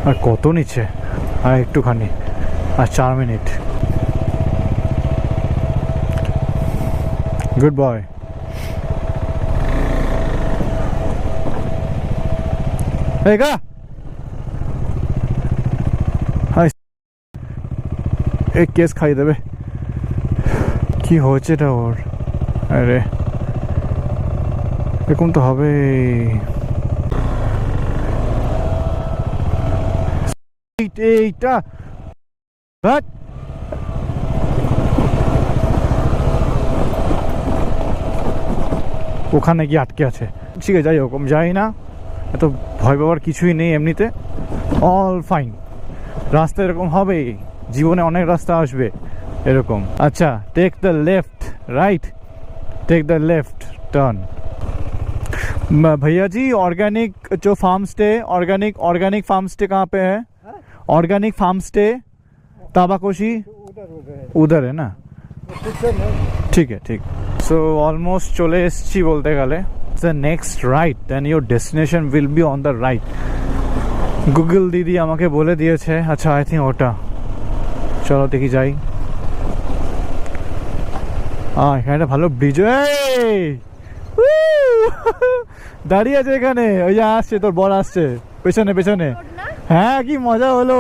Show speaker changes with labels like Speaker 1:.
Speaker 1: আর কত নিচে, আর একটুখানি, আর 4 মিনিট। Good boy. এগা এক কেস খাই দেবে। কি হয়েছে এটা ওর? আরে এরকম তো হবে। এইটা ওখানে গিয়ে আটকে আছে। ঠিক আছে, যাই হোক, আমি যাই না, এত ভয় পাওয়ার কিছুই নেই এমনিতে, অল ফাইন। রাস্তা এরকম হবেই, জীবনে অনেক রাস্তা আসবে এরকম। আচ্ছা, take the left, right, take the left turn. भैया जी, ऑर्गेनिक जो farm stay, organic farm stay कहाँ पे है? ऑर्गेनिक फार्म स्टे ताबाकोशी उधर है ना? ठीक है, ठीक। सो ऑलमोस्ट चले एसছি বলতে গেলে। the next right, then your destination will be on the right. Google দিদি আমাকে বলে দিয়েছে। আচ্ছা, আই থিঙ্ক ওটা। চলো দেখি যাই। এখানে একটা ভালো ব্রিজ দাঁড়িয়ে আছে এখানে। ওই যে আসছে তোর বর, আসছে পেছনে পেছনে। হ্যাঁ, কি মজা হলো।